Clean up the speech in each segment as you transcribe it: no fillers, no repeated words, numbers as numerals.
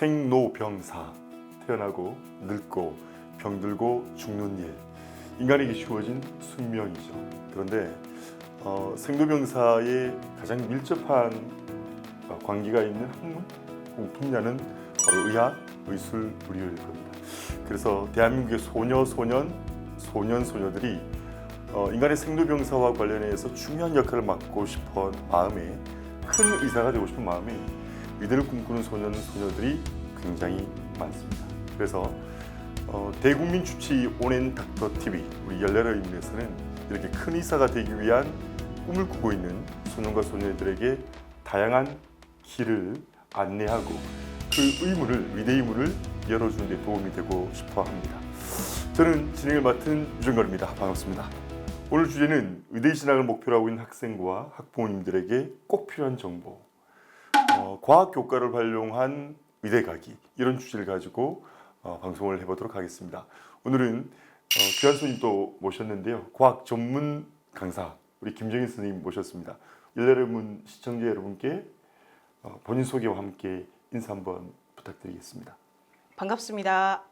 생로병사, 태어나고 늙고 병들고 죽는 일, 인간에게 주어진 숙명이죠. 그런데 생로병사의 가장 밀접한 관계가 있는 학문 혹은 분야는 바로 의학, 의술, 의료일 겁니다. 그래서 대한민국의 소녀들이 인간의 생로병사와 관련해서 중요한 역할을 맡고 싶어 마음에, 큰 의사가 되고 싶은 마음에 의대를 꿈꾸는 소녀들이 굉장히 많습니다. 그래서 대국민 주치 온앤 닥터 TV 우리 열렬한 의문에서는 이렇게 큰 의사가 되기 위한 꿈을 꾸고 있는 소년과 소녀들에게 다양한 길을 안내하고 그 의대 의문을 열어주는 데 도움이 되고 싶어 합니다. 저는 진행을 맡은 유정걸입니다. 반갑습니다. 오늘 주제는 의대 진학을 목표로 하고 있는 학생과 학부모님들에게 꼭 필요한 정보, 과학 교과를 활용한 의대 가기, 이런 주제를 가지고 방송을 해보도록 하겠습니다. 오늘은 귀한 손님 또 모셨는데요. 과학 전문 강사 우리 김정인 선생님 모셨습니다. 열렬한 시청자 여러분께 본인 소개와 함께 인사 한번 부탁드리겠습니다. 반갑습니다.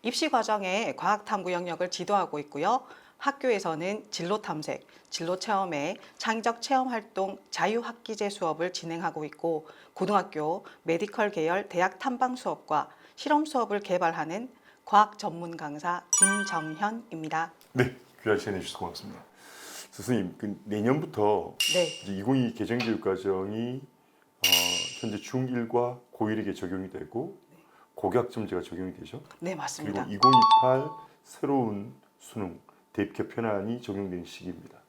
입시 과정에 과학 탐구 영역을 지도하고 있고요. 학교에서는 진로 탐색, 진로 체험회, 창의적 체험 활동, 자유학기제 수업을 진행하고 있고, 고등학교 메디컬 계열 대학 탐방 수업과 실험 수업을 개발하는 과학 전문 강사 김정현입니다. 네, 귀한 시간 내주셔서 고맙습니다. 선생님, 내년부터 네. 2022 개정교육과정이 현재 중1과 고1에게 적용이 되고 고교학점제가 적용이 되죠. 네, 맞습니다. 그리고 2028 새로운 수능 대입 개편안이 적용되는 시기입니다.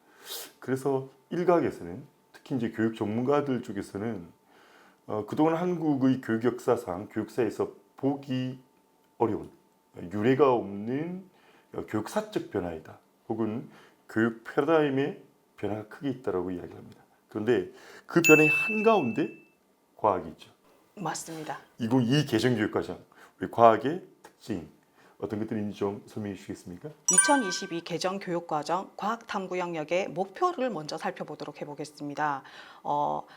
그래서 일각에서는 특히 이제 교육 전문가들 쪽에서는 그동안 한국의 교육 역사상 교육사에서 보기 어려운 유례가 없는 교육사적 변화이다. 혹은 교육 패러다임의 변화가 크게 있다라고 이야기합니다. 그런데 그 변화의 한가운데 과학이 있죠. 맞습니다. 2022 개정교육과정, 우리 과학의 특징 어떤 것들인지 좀 설명해 주시겠습니까? 2022 개정 교육과정 과학 탐구 영역의 목표를 먼저 살펴보도록 해보겠습니다.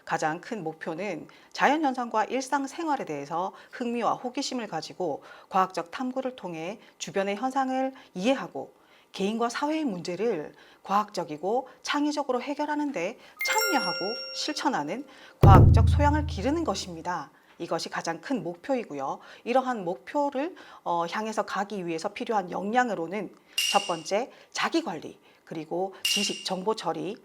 가장 큰 목표는 자연현상과 일상생활에 대해서 흥미와 호기심을 가지고 과학적 탐구를 통해 주변의 현상을 이해하고 개인과 사회의 문제를 과학적이고 창의적으로 해결하는 데 참여하고 실천하는 과학적 소양을 기르는 것입니다. 이것이 가장 큰 목표이고요. 이러한 목표를 향해서 가기 위해서 필요한 역량으로는 첫 번째, 자기관리, 그리고 지식, 정보 처리,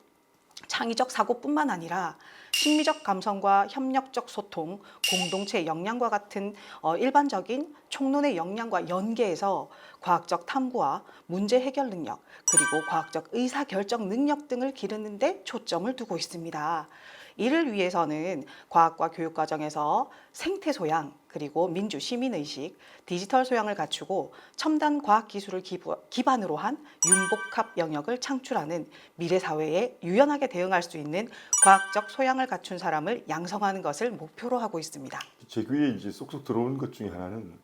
창의적 사고뿐만 아니라 심리적 감성과 협력적 소통, 공동체 역량과 같은 일반적인 총론의 역량과 연계해서 과학적 탐구와 문제 해결 능력, 그리고 과학적 의사결정 능력 등을 기르는 데 초점을 두고 있습니다. 이를 위해서는 과학과 교육 과정에서 생태 소양, 그리고 민주 시민의식, 디지털 소양을 갖추고 첨단 과학 기술을 기반으로 한 융복합 영역을 창출하는 미래 사회에 유연하게 대응할 수 있는 과학적 소양을 갖춘 사람을 양성하는 것을 목표로 하고 있습니다. 제 귀에 이제 쏙쏙 들어오는 것 중에 하나는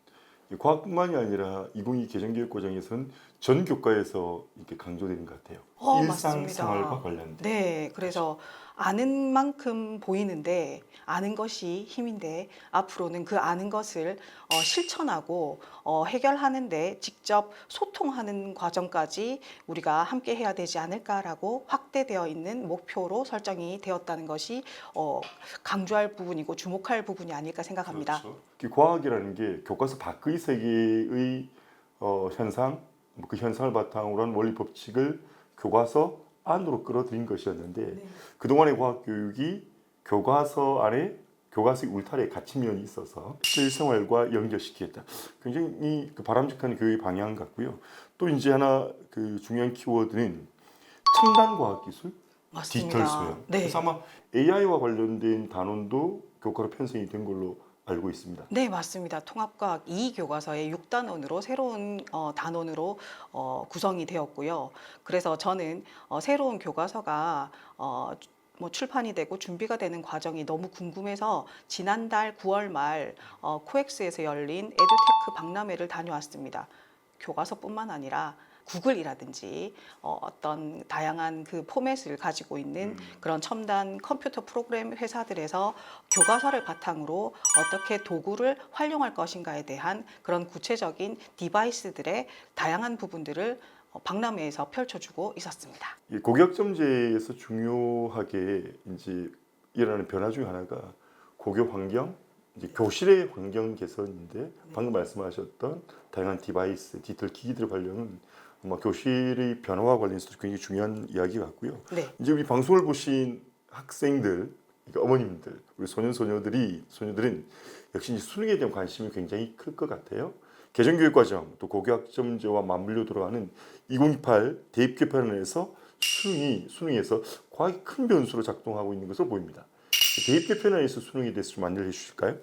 과학뿐만이 아니라 2022 개정교육과정에서는 전 교과에서 이렇게 강조되는 것 같아요. 일상생활과 맞습니다. 관련된. 네, 그래서 아는 만큼 보이는데 아는 것이 힘인데 앞으로는 그 아는 것을 실천하고 해결하는데 직접 소통하는 과정까지 우리가 함께 해야 되지 않을까라고 확대되어 있는 목표로 설정이 되었다는 것이 강조할 부분이고 주목할 부분이 아닐까 생각합니다. 그렇죠. 과학이라는 게 교과서 밖의 세계의 현상, 그 현상을 바탕으로 한 원리 법칙을 교과서 안으로 끌어들인 것이었는데 그동안의 과학 교육이 교과서 안에 교과서의 울타리에 갇힌 면이 있어서 실생활과 연결시키겠다. 굉장히 바람직한 교육의 방향 같고요. 또 이제 하나 중요한 키워드는 첨단 과학 기술, 맞습니다. 디지털 소양. 네. 그래서 아마 AI와 관련된 단원도 교과로 편성이 된 걸로 알고 있습니다. 네, 맞습니다. 통합과학 2교과서의 6단원으로 새로운 단원으로 구성이 되었고요. 그래서 저는 새로운 교과서가 출판이 되고 준비가 되는 과정이 너무 궁금해서 지난달 9월 말 코엑스에서 열린 에듀테크 박람회를 다녀왔습니다. 교과서뿐만 아니라 구글이라든지 어떤 다양한 그 포맷을 가지고 있는 그런 첨단 컴퓨터 프로그램 회사들에서 교과서를 바탕으로 어떻게 도구를 활용할 것인가에 대한 그런 구체적인 디바이스들의 다양한 부분들을 박람회에서 펼쳐주고 있었습니다. 이 고교학점제에서 중요하게 이제 일어나는 변화 중 하나가 고교 환경, 이제 교실의 환경 개선인데 방금 말씀하셨던 다양한 디바이스, 디지털 기기들 활용은 아마 교실의 변화와 관련해서 굉장히 중요한 이야기 같고요. 네. 이제 우리 방송을 보신 학생들, 그러니까 어머님들, 우리 소녀들은 역시 이제 수능에 대한 관심이 굉장히 클 것 같아요. 개정교육과정 또 고교학점제와 맞물려 돌아가는 2028 대입개편안에서 수능에서 과학이 큰 변수로 작동하고 있는 것으로 보입니다. 대입개편안에서 수능에 대해서 좀 안내해 주실까요?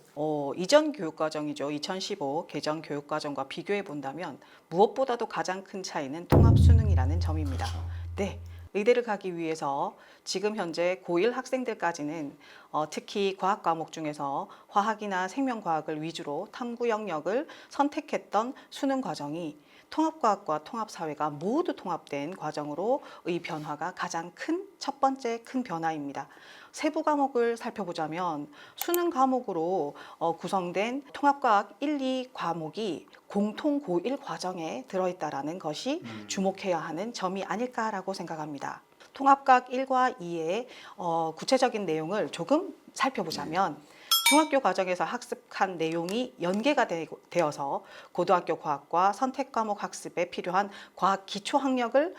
이전 교육과정이죠. 2015 개정 교육과정과 비교해 본다면 무엇보다도 가장 큰 차이는 통합수능이라는 점입니다. 네. 의대를 가기 위해서 지금 현재 고1 학생들까지는 특히 과학 과목 중에서 화학이나 생명과학을 위주로 탐구 영역을 선택했던 수능 과정이 통합과학과 통합사회가 모두 통합된 과정으로의 변화가 가장 큰 첫 번째 큰 변화입니다. 세부 과목을 살펴보자면 수능 과목으로 구성된 통합과학 1, 2 과목이 공통 고1 과정에 들어있다는 것이 주목해야 하는 점이 아닐까라고 생각합니다. 통합과학 1과 2의 구체적인 내용을 조금 살펴보자면 중학교 과정에서 학습한 내용이 연계가 되어서 고등학교 과학과 선택 과목 학습에 필요한 과학 기초 학력을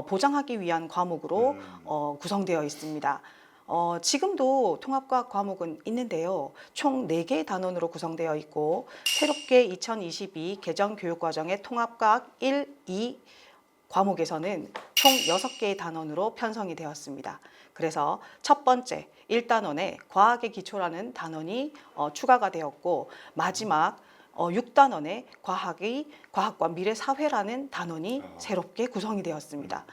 보장하기 위한 과목으로 구성되어 있습니다. 지금도 통합과학 과목은 있는데요. 총 4개의 단원으로 구성되어 있고 새롭게 2022 개정 교육과정의 통합과학 1, 2 과목에서는 총 6개의 단원으로 편성이 되었습니다. 그래서 첫 번째 1단원에 과학의 기초라는 단원이 추가가 되었고 마지막 6단원에 과학과 미래사회라는 단원이 새롭게 구성이 되었습니다.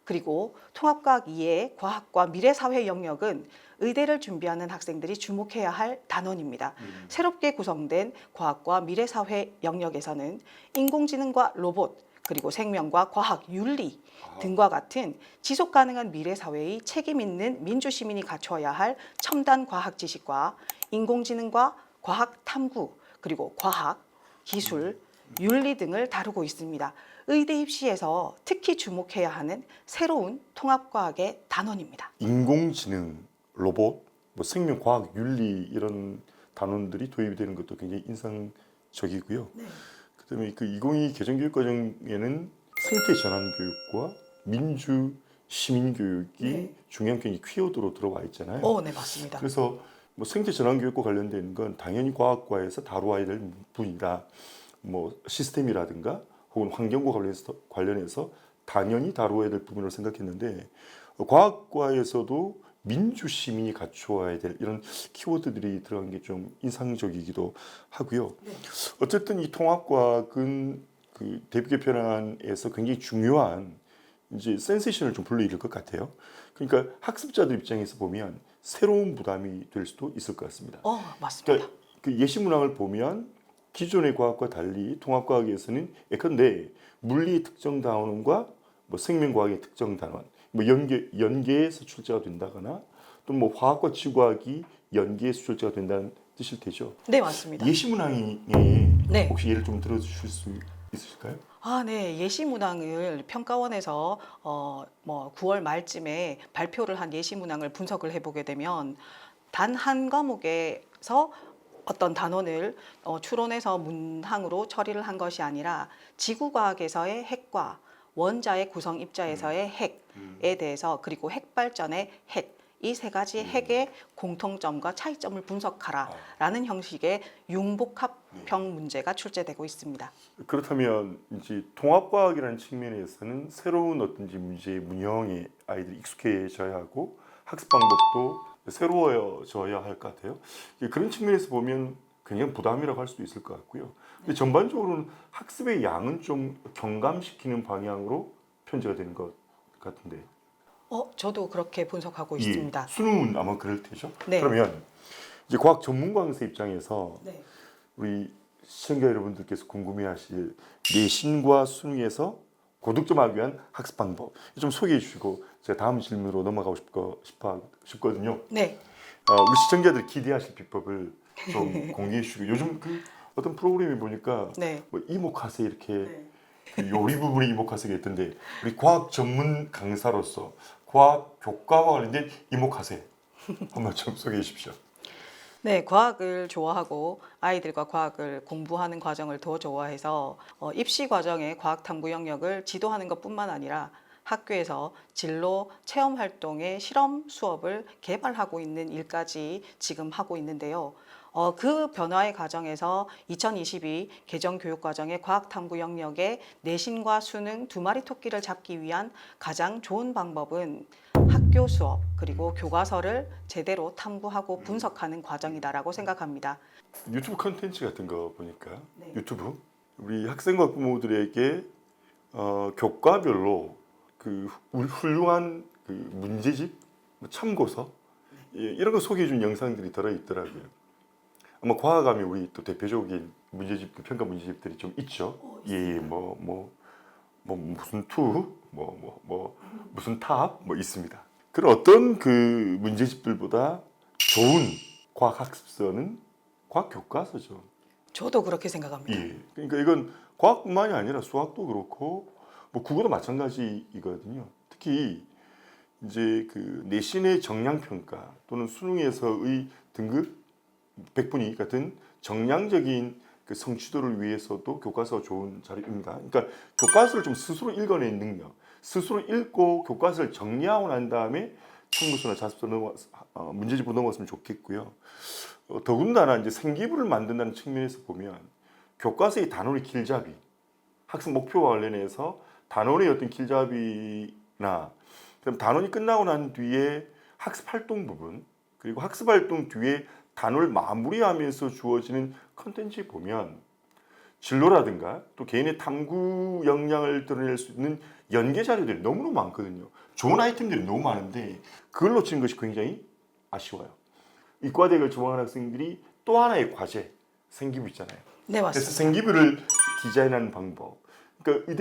그리고 통합과학 2의 과학과 미래사회 영역은 의대를 준비하는 학생들이 주목해야 할 단원입니다. 새롭게 구성된 과학과 미래사회 영역에서는 인공지능과 로봇, 그리고 생명과 과학, 윤리 등과 같은 지속 가능한 미래 사회의 책임 있는 민주 시민이 갖춰야 할 첨단 과학 지식과 인공지능과 과학 탐구, 그리고 과학, 기술, 윤리 등을 다루고 있습니다. 의대 입시에서 특히 주목해야 하는 새로운 통합과학의 단원입니다. 인공지능, 로봇, 생명, 과학, 윤리 이런 단원들이 도입이 되는 것도 굉장히 인상적이고요. 네. 그다음에 그 2022 개정교육과정에는 생태 전환 교육과 민주 시민 교육이 네. 중요한 굉장히 키워드로 들어와 있잖아요. 네, 맞습니다. 그래서 생태 전환 교육과 관련된 건 당연히 과학과에서 다루어야 될 부분이다. 시스템이라든가 혹은 환경과 관련해서 당연히 다루어야 될 부분을 생각했는데 과학과에서도 민주 시민이 갖추어야 될 이런 키워드들이 들어간 게 좀 인상적이기도 하고요. 네. 어쨌든 이 통합과학은 그 대입개편안에서 굉장히 중요한 이제 센세이션을 좀 불러일으킬 것 같아요. 그러니까 학습자들 입장에서 보면 새로운 부담이 될 수도 있을 것 같습니다. 맞습니다. 그러니까 그 예시 문항을 보면 기존의 과학과 달리 통합과학에서는 예컨대 물리의 특정 단원과 생명과학의 특정 단원, 연계에서 출제가 된다거나 또 화학과 지구과학이 연계에서 출제가 된다는 뜻일 테죠. 네, 맞습니다. 예시 문항에 네. 혹시 예를 좀 들어주실 수 있으실까요? 네. 예시 문항을 평가원에서 9월 말쯤에 발표를 한 예시 문항을 분석을 해보게 되면 단 한 과목에서 어떤 단원을 추론해서 문항으로 처리를 한 것이 아니라 지구과학에서의 핵과 원자의 구성 입자에서의 핵에 대해서 그리고 핵발전의 핵, 이 세 가지 핵의 공통점과 차이점을 분석하라라는 형식의 융복합형 문제가 출제되고 있습니다. 그렇다면 이제 통합과학이라는 측면에서는 새로운 어떤지 문제의 문형에 아이들이 익숙해져야 하고 학습 방법도 새로워져야 할 것 같아요. 그런 측면에서 보면 굉장히 부담이라고 할 수도 있을 것 같고요. 근데 전반적으로는 학습의 양은 좀 경감시키는 방향으로 편제가 되는 것 같은데. 저도 그렇게 분석하고 있습니다. 수능은 아마 그럴 테죠. 네. 그러면 이제 과학 전문 강사 입장에서 네. 우리 시청자 여러분들께서 궁금해하실 내신과 수능에서 고득점하기 위한 학습 방법 좀 소개해 주시고 제가 다음 질문으로 넘어가고 싶거든요. 네. 우리 시청자들 기대하실 비법을 좀 공개해 주시고 요즘 그 어떤 프로그램에 보니까 네. 뭐 이모카세 이렇게 네. 그 요리 부분에 이모카세가 있던데 우리 과학 전문 강사로서 과학 교과와 관련된 이모카세 한번 좀 소개해 주십시오. 네, 과학을 좋아하고 아이들과 과학을 공부하는 과정을 더 좋아해서 입시 과정의 과학 탐구 영역을 지도하는 것뿐만 아니라 학교에서 진로 체험 활동의 실험 수업을 개발하고 있는 일까지 지금 하고 있는데요. 그 변화의 과정에서 2022 개정 교육 과정의 과학 탐구 영역의 내신과 수능 두 마리 토끼를 잡기 위한 가장 좋은 방법은 학교 수업 그리고 교과서를 제대로 탐구하고 분석하는 과정이다라고 생각합니다. 유튜브 컨텐츠 같은 거 보니까 네. 유튜브 우리 학생과 부모들에게 교과별로 그 훌륭한 그 문제집, 참고서 이런 거 소개해 준 영상들이 들어 있더라고요. 아마 과학하면 우리 또 대표적인 문제집, 평가 문제집들이 좀 있죠. 예, 무슨 투, 무슨 탑, 있습니다. 그런 어떤 그 문제집들보다 좋은 과학 학습서는 과학 교과서죠. 저도 그렇게 생각합니다. 예. 그러니까 이건 과학뿐만이 아니라 수학도 그렇고 국어도 마찬가지이거든요. 특히 이제 그 내신의 정량 평가 또는 수능에서의 등급 100분위 같은 정량적인 그 성취도를 위해서도 교과서가 좋은 자료입니다. 그러니까 교과서를 좀 스스로 읽어내는 능력, 스스로 읽고 교과서를 정리하고 난 다음에 참고서나 자습서 문제집으로 넘어갔으면 좋겠고요. 더군다나 이제 생기부를 만든다는 측면에서 보면 교과서의 단원의 길잡이, 학습 목표와 관련해서 단원의 어떤 길잡이나 그럼 단원이 끝나고 난 뒤에 학습 활동 부분 그리고 학습 활동 뒤에 단원을 마무리하면서 주어지는 컨텐츠에 보면 진로라든가 또 개인의 탐구 역량을 드러낼 수 있는 연계 자료들이 너무너무 많거든요. 좋은 아이템들이 너무 많은데 그걸 놓치는 것이 굉장히 아쉬워요. 이과대학을 좋아하는 학생들이 또 하나의 과제, 생기부 있잖아요. 네, 맞습니다. 그래서 생기부를 디자인하는 방법. 그러니까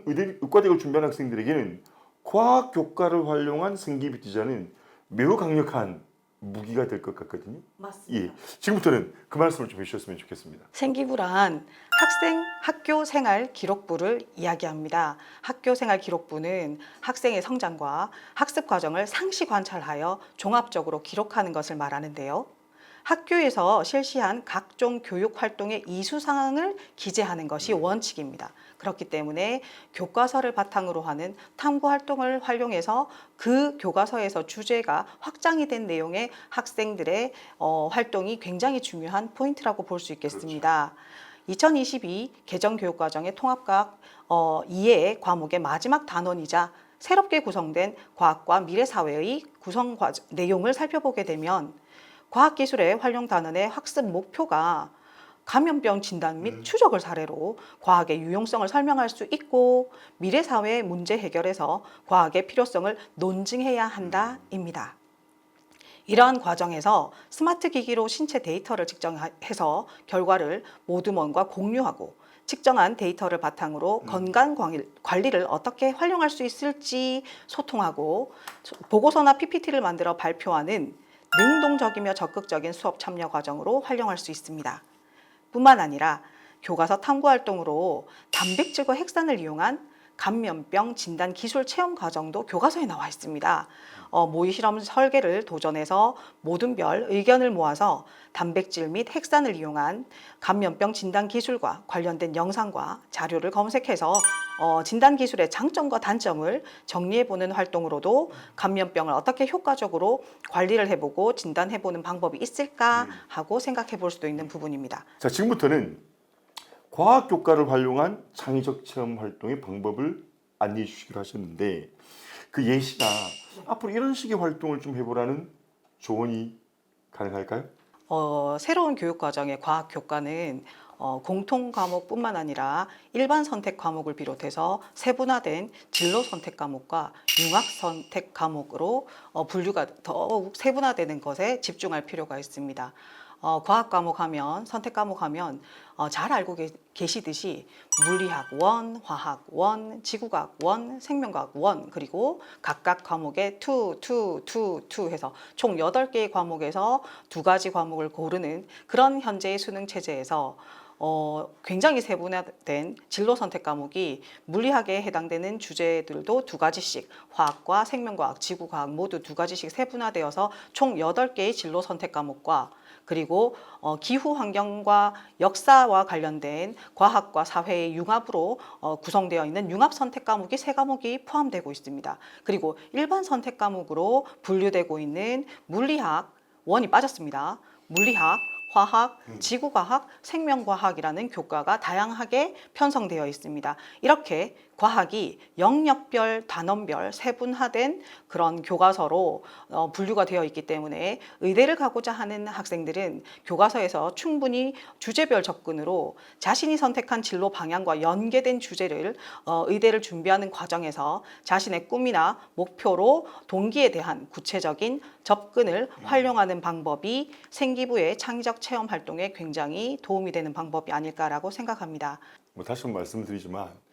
의과대학을 준비하는 학생들에게는 과학 교과를 활용한 생기부 디자인은 매우 강력한 무기가 될 것 같거든요. 맞습니다. 예, 지금부터는 그 말씀을 좀 해주셨으면 좋겠습니다. 생기부란 학교 생활 기록부를 이야기합니다. 학교 생활 기록부는 학생의 성장과 학습 과정을 상시 관찰하여 종합적으로 기록하는 것을 말하는데요. 학교에서 실시한 각종 교육 활동의 이수 사항을 기재하는 것이 원칙입니다. 그렇기 때문에 교과서를 바탕으로 하는 탐구 활동을 활용해서 그 교과서에서 주제가 확장이 된 내용의 학생들의 활동이 굉장히 중요한 포인트라고 볼 수 있겠습니다. 2022 개정 교육과정의 통합과학 2의 과목의 마지막 단원이자 새롭게 구성된 과학과 미래사회의 구성 내용을 살펴보게 되면 과학기술의 활용 단원의 학습 목표가 감염병 진단 및 추적을 사례로 과학의 유용성을 설명할 수 있고 미래사회의 문제 해결에서 과학의 필요성을 논증해야 한다입니다. 이러한 과정에서 스마트 기기로 신체 데이터를 측정해서 결과를 모두먼과 공유하고 측정한 데이터를 바탕으로 건강 관리를 어떻게 활용할 수 있을지 소통하고 보고서나 PPT를 만들어 발표하는 능동적이며 적극적인 수업 참여 과정으로 활용할 수 있습니다. 뿐만 아니라 교과서 탐구 활동으로 단백질과 핵산을 이용한 감염병 진단 기술 체험 과정도 교과서에 나와 있습니다. 모의 실험 설계를 도전해서 모든 별 의견을 모아서 단백질 및 핵산을 이용한 감염병 진단 기술과 관련된 영상과 자료를 검색해서 진단 기술의 장점과 단점을 정리해보는 활동으로도 감염병을 어떻게 효과적으로 관리를 해보고 진단해보는 방법이 있을까 하고 생각해볼 수도 있는 부분입니다. 자, 지금부터는 과학 교과를 활용한 창의적 체험 활동의 방법을 안내해 주시기로 하셨는데 그 예시나 앞으로 이런 식의 활동을 좀 해보라는 조언이 가능할까요? 새로운 교육 과정의 과학 교과는 공통 과목뿐만 아니라 일반 선택 과목을 비롯해서 세분화된 진로 선택 과목과 융합 선택 과목으로 분류가 더욱 세분화되는 것에 집중할 필요가 있습니다. 과학 과목 하면 선택 과목 하면 잘 알고 계시듯이 물리학 1, 화학 1, 지구과학 1, 생명과학 1 그리고 각각 과목에 2 해서 총 8개의 과목에서 2가지 과목을 고르는 그런 현재의 수능 체제에서 굉장히 세분화된 진로 선택 과목이 물리학에 해당되는 주제들도 2가지씩 화학과 생명과학, 지구과학 모두 2가지씩 세분화되어서 총 8개의 진로 선택 과목과 그리고 기후 환경과 역사와 관련된 과학과 사회의 융합으로 구성되어 있는 융합 선택 과목이 3과목이 포함되고 있습니다. 그리고 일반 선택 과목으로 분류되고 있는 물리학 1이 빠졌습니다. 물리학, 화학, 지구과학, 생명과학이라는 교과가 다양하게 편성되어 있습니다. 이렇게 과학이 영역별, 단원별 세분화된 그런 교과서로 분류가 되어 있기 때문에 의대를 가고자 하는 학생들은 교과서에서 충분히 주제별 접근으로 자신이 선택한 진로 방향과 연계된 주제를 의대를 준비하는 과정에서 자신의 꿈이나 목표로 동기에 대한 구체적인 접근을 활용하는 방법이 생기부의 창의적 체험 활동에 굉장히 도움이 되는 방법이 아닐까라고 생각합니다. 다시 한번 말씀드리지만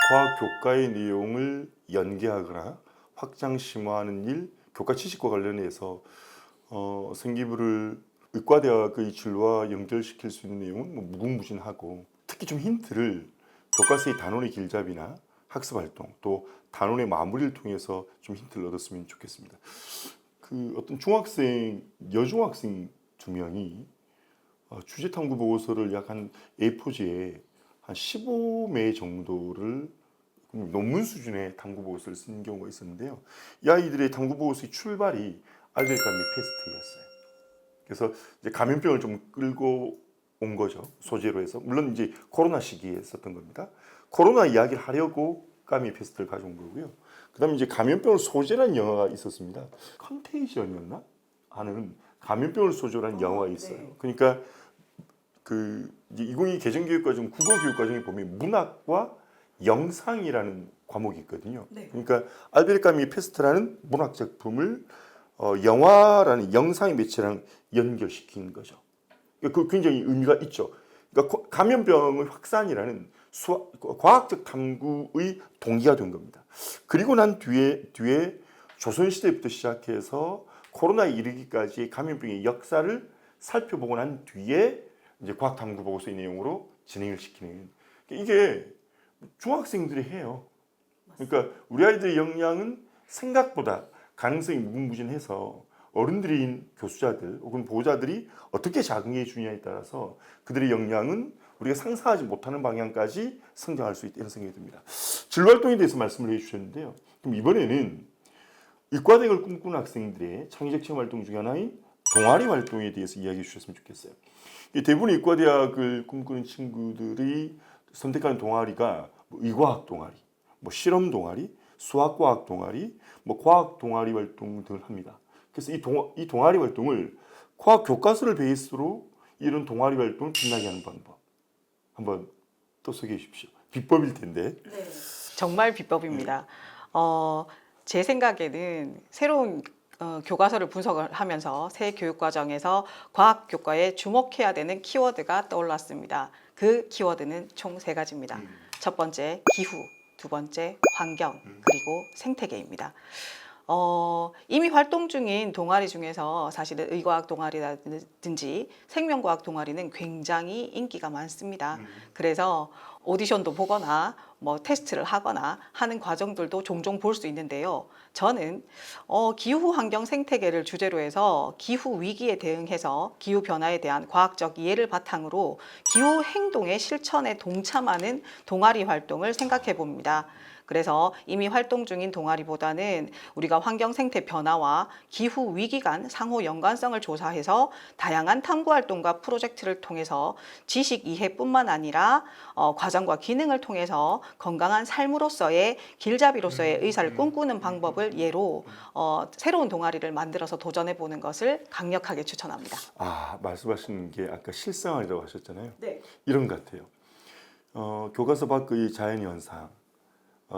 과학 교과의 내용을 연계하거나 확장 심화하는 일, 교과 지식과 관련해서 생기부를 의과대학의 진로와 연결시킬 수 있는 내용은 무궁무진하고 특히 좀 힌트를 교과서의 단원의 길잡이나 학습 활동 또 단원의 마무리를 통해서 좀 힌트를 얻었으면 좋겠습니다. 그 어떤 중학생, 여중학생 2명이 주제 탐구 보고서를 약 한 A4지에 한 15매 정도를 논문 수준의 탐구 보고서를 쓴 경우가 있었는데요. 이 아이들의 탐구 보고서의 출발이 알베르카미 페스트였어요. 그래서 이제 감염병을 좀 끌고 온 거죠. 소재로 해서. 물론 이제 코로나 시기에 썼던 겁니다. 코로나 이야기를 하려고 까미 페스트를 가져온 거고요. 그다음에 이제 감염병을 소재라는 영화가 있었습니다. 컨테이션이었나? 하는 감염병을 소재로 한 영화가 있어요. 네. 그러니까 그 이제 2022 개정교육과정 국어교육과정에 보면 문학과 영상이라는 과목이 있거든요. 네. 그러니까 알베르 까미 페스트라는 문학 작품을 영화라는 영상의 매체랑 연결시킨 거죠. 그 굉장히 의미가 있죠. 그러니까 감염병의 확산이라는 과학적 탐구의 동기가 된 겁니다. 그리고 난 뒤에 조선시대부터 시작해서 코로나에 이르기까지 감염병의 역사를 살펴보고 난 뒤에 이제 과학 탐구 보고서의 내용으로 진행을 시키는 이게 중학생들이 해요. 그러니까 우리 아이들의 역량은 생각보다 가능성이 무궁무진해서 어른들인 교수자들 혹은 보호자들이 어떻게 작용해 주느냐에 따라서 그들의 역량은 우리가 상상하지 못하는 방향까지 성장할 수 있다 이런 생각이 듭니다. 진로활동에 대해서 말씀을 해주셨는데요. 그럼 이번에는 의과대학을 꿈꾸는 학생들의 창의적 체험 활동 중 하나인 동아리 활동에 대해서 이야기해 주셨으면 좋겠어요. 대부분 의과대학을 꿈꾸는 친구들이 선택하는 동아리가 의과학 동아리, 실험 동아리, 수학과학 동아리, 과학 동아리 활동 등을 합니다. 그래서 이 동아리 활동을 과학 교과서를 베이스로 이런 동아리 활동을 빛나게 하는 방법 한번 또 소개해 주십시오. 비법일 텐데. 네. 정말 비법입니다. 제 생각에는 새로운 교과서를 분석을 하면서 새 교육과정에서 과학 교과에 주목해야 되는 키워드가 떠올랐습니다. 그 키워드는 총 3가지입니다. 첫 번째 기후, 두 번째 환경, 그리고 생태계입니다. 이미 활동 중인 동아리 중에서 사실은 의과학 동아리라든지 생명과학 동아리는 굉장히 인기가 많습니다. 그래서 오디션도 보거나 테스트를 하거나 하는 과정들도 종종 볼 수 있는데요. 저는 기후 환경 생태계를 주제로 해서 기후 위기에 대응해서 기후 변화에 대한 과학적 이해를 바탕으로 기후 행동의 실천에 동참하는 동아리 활동을 생각해 봅니다. 그래서 이미 활동 중인 동아리보다는 우리가 환경 생태 변화와 기후 위기 간 상호 연관성을 조사해서 다양한 탐구 활동과 프로젝트를 통해서 지식 이해뿐만 아니라 과정과 기능을 통해서 건강한 삶으로서의 길잡이로서의 의사를 꿈꾸는 방법을 예로 새로운 동아리를 만들어서 도전해 보는 것을 강력하게 추천합니다. 말씀하시는 게 아까 실생활이라고 하셨잖아요. 네. 이런 것 같아요. 교과서 밖의 자연현상,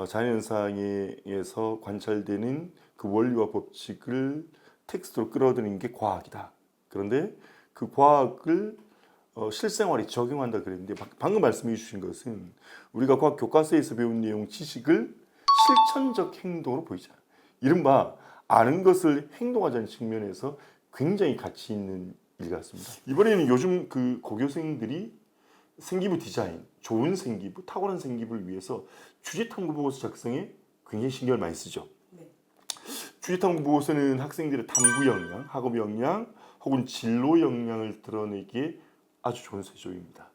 자연현상에서 관찰되는 그 원리와 법칙을 텍스트로 끌어들이는 게 과학이다. 그런데 그 과학을 실생활에 적용한다 그랬는데 방금 말씀해 주신 것은 우리가 과학 교과서에서 배운 내용 지식을 실천적 행동으로 보이잖아요. 이른바 아는 것을 행동하자는 측면에서 굉장히 가치 있는 일 같습니다. 이번에는 요즘 그 고교생들이 생기부 디자인, 좋은 생기부, 탁월한 생기부를 위해서 주제탐구 보고서 작성에 굉장히 신경을 많이 쓰죠. 네. 주제탐구 보고서는 학생들의 탐구 역량, 학업 역량 혹은 진로 역량을 드러내기에 아주 좋은 소재입니다.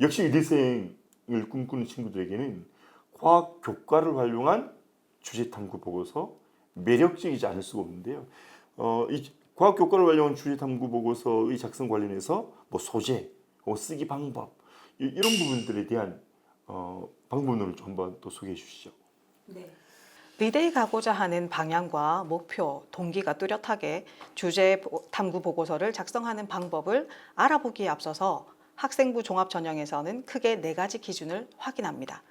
역시 의대생을 꿈꾸는 친구들에게는 과학 교과를 활용한 주제탐구 보고서 매력적이지 않을 수가 없는데요. 이 과학 교과를 활용한 주제탐구 보고서의 작성 관련해서 뭐 소재, 쓰기 방법 이런 부분들에 대한 방법론을 좀 한번 또 소개해 주시죠. 네. 의대에 가고자 하는 방향과 목표, 동기가 뚜렷하게 주제 탐구 보고서를 작성하는 방법을 알아보기에 앞서서 학생부 종합 전형에서는 크게 4가지 기준을 확인합니다.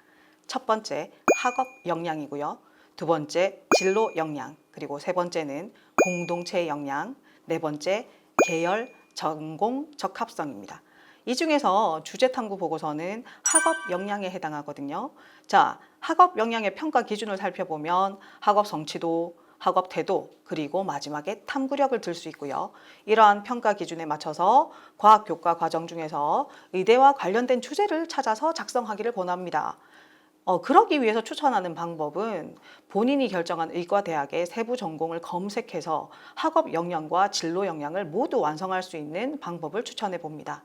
첫 번째, 학업 역량이고요. 두 번째, 진로 역량, 그리고 세 번째는 공동체 역량, 네 번째, 계열, 전공, 적합성입니다. 이 중에서 주제탐구 보고서는 학업 역량에 해당하거든요. 자, 학업 역량의 평가 기준을 살펴보면 학업 성취도, 학업 태도, 그리고 마지막에 탐구력을 들 수 있고요. 이러한 평가 기준에 맞춰서 과학 교과 과정 중에서 의대와 관련된 주제를 찾아서 작성하기를 권합니다. 그러기 위해서 추천하는 방법은 본인이 결정한 의과대학의 세부 전공을 검색해서 학업 역량과 진로 역량을 모두 완성할 수 있는 방법을 추천해 봅니다.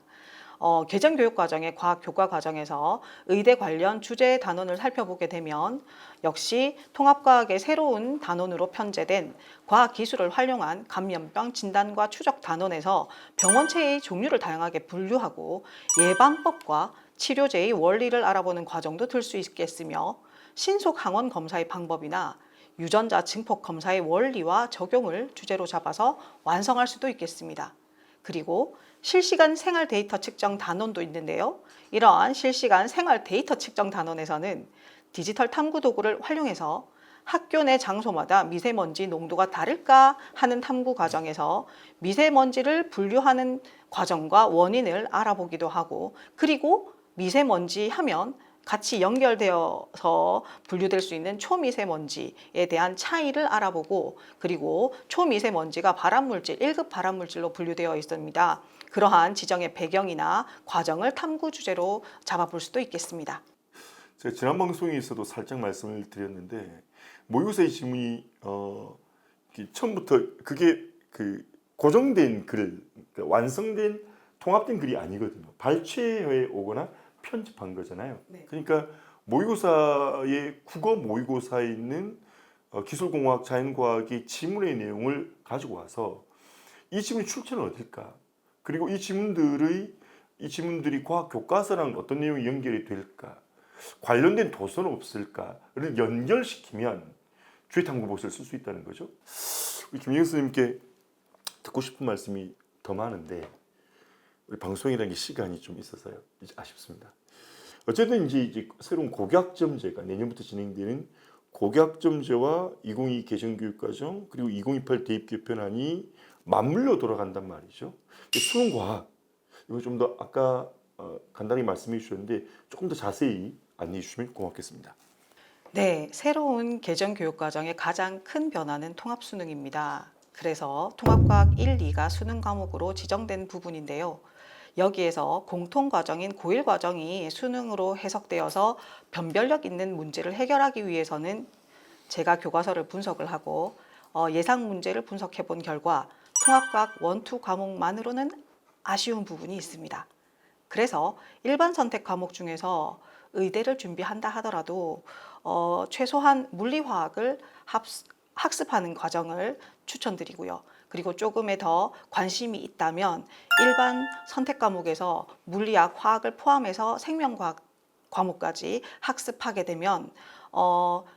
개정교육과정의 과학교과 과정에서 의대 관련 주제 단원을 살펴보게 되면 역시 통합과학의 새로운 단원으로 편제된 과학기술을 활용한 감염병 진단과 추적 단원에서 병원체의 종류를 다양하게 분류하고 예방법과 치료제의 원리를 알아보는 과정도 들 수 있겠으며 신속 항원 검사의 방법이나 유전자 증폭 검사의 원리와 적용을 주제로 잡아서 완성할 수도 있겠습니다. 그리고 실시간 생활 데이터 측정 단원도 있는데요. 이러한 실시간 생활 데이터 측정 단원에서는 디지털 탐구 도구를 활용해서 학교 내 장소마다 미세먼지 농도가 다를까 하는 탐구 과정에서 미세먼지를 분류하는 과정과 원인을 알아보기도 하고, 그리고 미세먼지 하면 같이 연결되어서 분류될 수 있는 초미세먼지에 대한 차이를 알아보고, 그리고 초미세먼지가 발암물질, 1급 발암물질로 분류되어 있습니다. 그러한 지정의 배경이나 과정을 탐구 주제로 잡아볼 수도 있겠습니다. 제가 지난 방송에서도 살짝 말씀을 드렸는데 모의고사의 지문이 처음부터 그게 그 고정된 글, 그러니까 완성된 통합된 글이 아니거든요. 발췌해 오거나 편집한 거잖아요. 네. 그러니까 모의고사의 국어 모의고사에 있는 기술공학, 자연과학의 지문의 내용을 가지고 와서 이 지문의 출처는 어딜까? 그리고 이 지문들이 과학 교과서랑 어떤 내용이 연결이 될까? 관련된 도서는 없을까를 연결시키면 주제탐구 보고서를 쓸 수 있다는 거죠. 우리 김영선 선생님께 듣고 싶은 말씀이 더 많은데 우리 방송이라는 게 시간이 좀 있어서요. 이제 아쉽습니다. 어쨌든 이제 새로운 고교학점제가 내년부터 진행되는 고교학점제와 2022 개정교육과정 그리고 2028 대입개편안이 맞물려 돌아간단 말이죠. 수능 과학 이거 좀 더 아까 간단히 말씀해 주셨는데 조금 더 자세히 안내해 주시면 고맙겠습니다. 네, 새로운 개정교육과정의 가장 큰 변화는 통합수능입니다. 그래서 통합과학 1, 2가 수능 과목으로 지정된 부분인데요. 여기에서 공통과정인 고1과정이 수능으로 해석되어서 변별력 있는 문제를 해결하기 위해서는 제가 교과서를 분석을 하고 예상 문제를 분석해 본 결과 통합과학 1, 2 과목만으로는 아쉬운 부분이 있습니다. 그래서 일반 선택 과목 중에서 의대를 준비한다 하더라도 최소한 물리화학을 학습하는 과정을 추천드리고요. 그리고 조금의 더 관심이 있다면 일반 선택 과목에서 물리학, 화학을 포함해서 생명과학 과목까지 학습하게 되면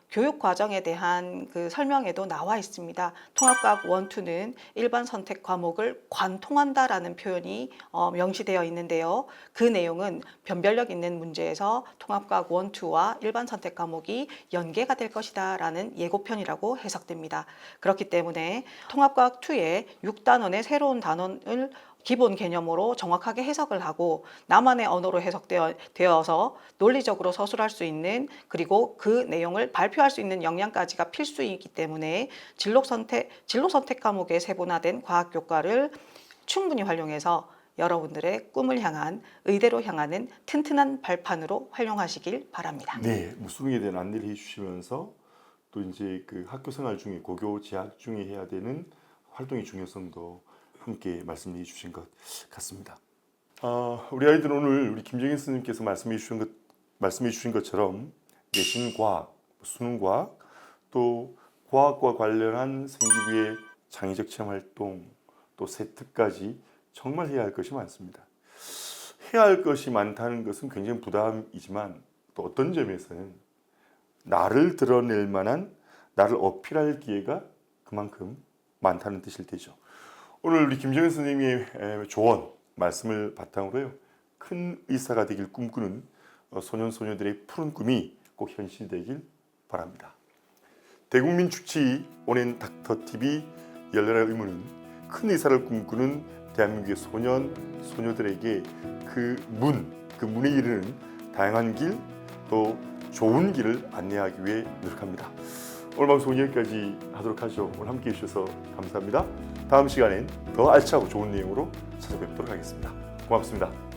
교육 과정에 대한 그 설명에도 나와 있습니다. 통합과학 1, 2는 일반 선택 과목을 관통한다라는 표현이 명시되어 있는데요. 그 내용은 변별력 있는 문제에서 통합과학 1, 2와 일반 선택 과목이 연계가 될 것이다 라는 예고편이라고 해석됩니다. 그렇기 때문에 통합과학 2의 6단원의 새로운 단원을 기본 개념으로 정확하게 해석을 하고 나만의 언어로 해석되어서 논리적으로 서술할 수 있는, 그리고 그 내용을 발표할 수 있는 역량까지가 필수이기 때문에 진로 선택 과목의 세분화된 과학 교과를 충분히 활용해서 여러분들의 꿈을 향한, 의대로 향하는 튼튼한 발판으로 활용하시길 바랍니다. 네, 뭐 수능에 대한 안내를 해주시면서 또 이제 그 학교 생활 중에 고교 재학 중에 해야 되는 활동의 중요성도 함께 말씀해 주신 것 같습니다. 우리 아이들은 오늘 우리 김정인 선생님께서 말씀해 주신 것처럼 내신 과학, 수능 과학, 또 과학과 관련한 생기부의 창의적 체험 활동, 또 세특까지 정말 해야 할 것이 많습니다. 해야 할 것이 많다는 것은 굉장히 부담이지만 또 어떤 점에서는 나를 드러낼 만한, 나를 어필할 기회가 그만큼 많다는 뜻일 테죠. 오늘 우리 김정인 선생님의 조언, 말씀을 바탕으로요, 큰 의사가 되길 꿈꾸는 소년 소녀들의 푸른 꿈이 꼭 현실되길 바랍니다. 대국민 축제 온앤 닥터TV 열렬한 의무는 큰 의사를 꿈꾸는 대한민국의 소년 소녀들에게 그 문에 이르는 다양한 길, 또 좋은 길을 안내하기 위해 노력합니다. 오늘 방송 여기까지 하도록 하죠. 오늘 함께해 주셔서 감사합니다. 다음 시간엔 더 알차고 좋은 내용으로 찾아뵙도록 하겠습니다. 고맙습니다.